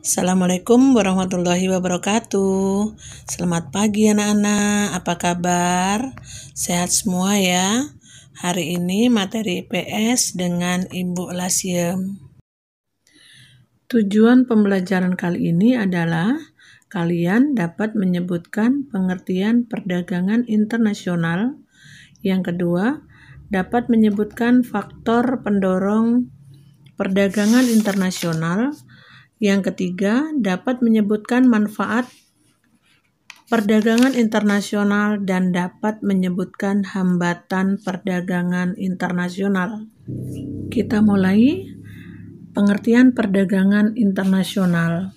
Assalamualaikum warahmatullahi wabarakatuh. Selamat pagi anak-anak, apa kabar? Sehat semua ya? Hari ini materi IPS dengan Ibu Lasiem. Tujuan pembelajaran kali ini adalah kalian dapat menyebutkan pengertian perdagangan internasional. Yang kedua, dapat menyebutkan faktor pendorong perdagangan internasional. Yang ketiga, dapat menyebutkan manfaat perdagangan internasional dan dapat menyebutkan hambatan perdagangan internasional. Kita mulai. Pengertian perdagangan internasional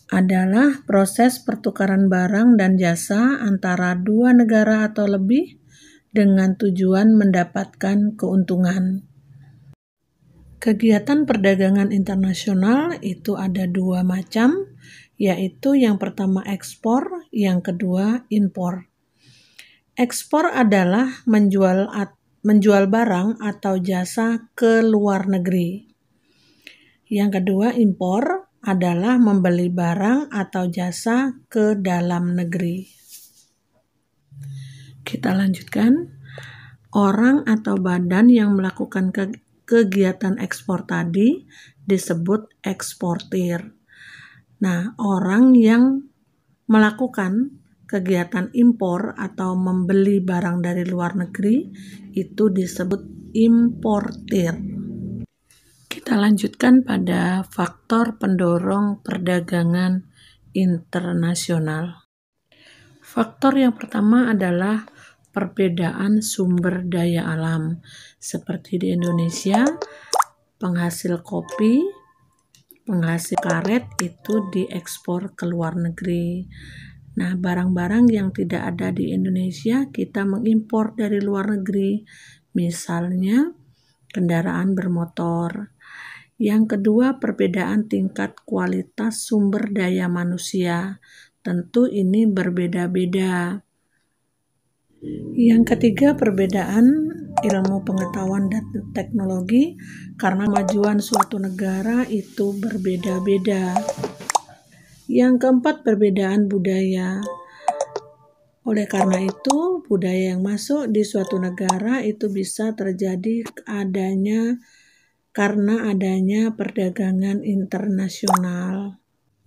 adalah proses pertukaran barang dan jasa antara dua negara atau lebih dengan tujuan mendapatkan keuntungan. Kegiatan perdagangan internasional itu ada dua macam, yaitu yang pertama ekspor, yang kedua impor. Ekspor adalah menjual barang atau jasa ke luar negeri. Yang kedua impor adalah membeli barang atau jasa ke dalam negeri. Kita lanjutkan. Orang atau badan yang melakukan kegiatan ekspor tadi disebut eksportir. Nah, orang yang melakukan kegiatan impor atau membeli barang dari luar negeri itu disebut importir. Kita lanjutkan pada faktor pendorong perdagangan internasional. Faktor yang pertama adalah perbedaan sumber daya alam. Seperti di Indonesia, penghasil kopi, penghasil karet itu diekspor ke luar negeri. Nah, barang-barang yang tidak ada di Indonesia kita mengimpor dari luar negeri. Misalnya kendaraan bermotor. Yang kedua, perbedaan tingkat kualitas sumber daya manusia. Tentu ini berbeda-beda. Yang ketiga, perbedaan ilmu pengetahuan dan teknologi, karena kemajuan suatu negara itu berbeda-beda. Yang keempat, perbedaan budaya. Oleh karena itu, budaya yang masuk di suatu negara itu bisa terjadi karena adanya perdagangan internasional.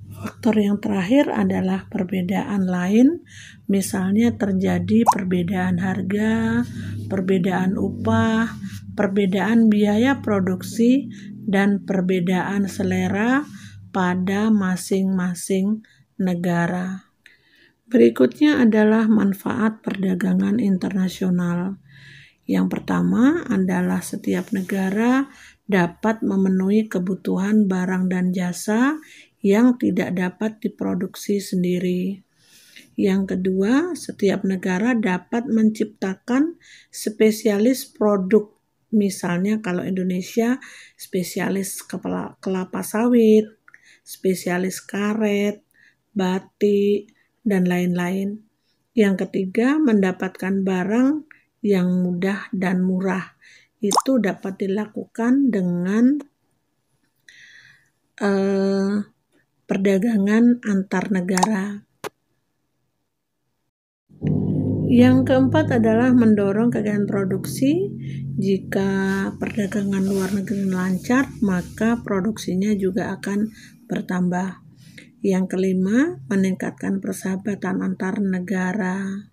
Faktor yang terakhir adalah perbedaan lain, misalnya terjadi perbedaan harga, perbedaan upah, perbedaan biaya produksi, dan perbedaan selera pada masing-masing negara. Berikutnya adalah manfaat perdagangan internasional. Yang pertama adalah setiap negara dapat memenuhi kebutuhan barang dan jasa yang tidak dapat diproduksi sendiri. Yang kedua, setiap negara dapat menciptakan spesialis produk. Misalnya kalau Indonesia spesialis kelapa sawit, spesialis karet, batik, dan lain-lain. Yang ketiga, mendapatkan barang yang mudah dan murah. Itu dapat dilakukan dengan perdagangan antar negara. Yang keempat adalah mendorong kegiatan produksi. Jika perdagangan luar negeri lancar, maka produksinya juga akan bertambah. Yang kelima, meningkatkan persahabatan antar negara.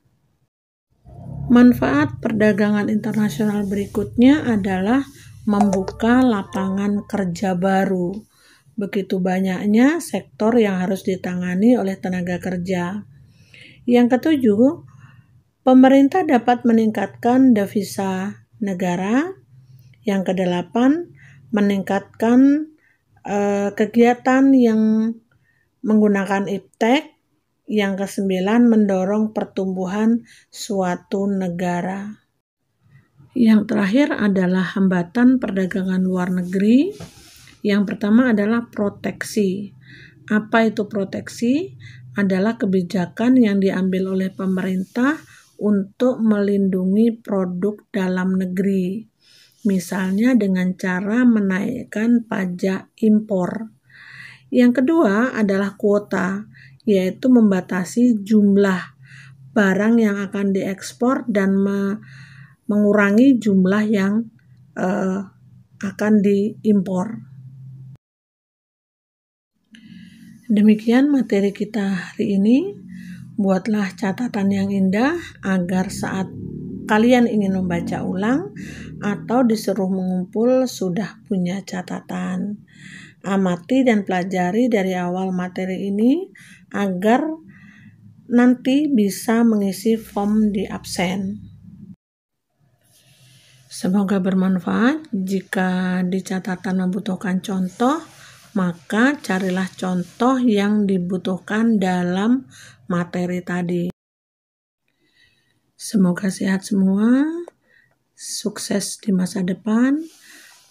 Manfaat perdagangan internasional berikutnya adalah membuka lapangan kerja baru. Begitu banyaknya sektor yang harus ditangani oleh tenaga kerja. Yang ketujuh, pemerintah dapat meningkatkan devisa negara. Yang kedelapan, meningkatkan kegiatan yang menggunakan iptek. Yang kesembilan, mendorong pertumbuhan suatu negara. Yang terakhir adalah hambatan perdagangan luar negeri. Yang pertama adalah proteksi. Apa itu proteksi? Adalah kebijakan yang diambil oleh pemerintah untuk melindungi produk dalam negeri. Misalnya dengan cara menaikkan pajak impor. Yang kedua adalah kuota, yaitu membatasi jumlah barang yang akan diekspor dan mengurangi jumlah yang akan diimpor. Demikian materi kita hari ini. Buatlah catatan yang indah agar saat kalian ingin membaca ulang atau disuruh mengumpul sudah punya catatan. Amati dan pelajari dari awal materi ini agar nanti bisa mengisi form di absen. Semoga bermanfaat. Jika di catatan membutuhkan contoh, maka carilah contoh yang dibutuhkan dalam materi tadi. Semoga sehat semua, sukses di masa depan,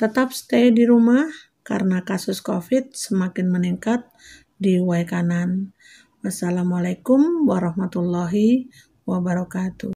tetap stay di rumah karena kasus COVID semakin meningkat di Waikanan. Wassalamualaikum warahmatullahi wabarakatuh.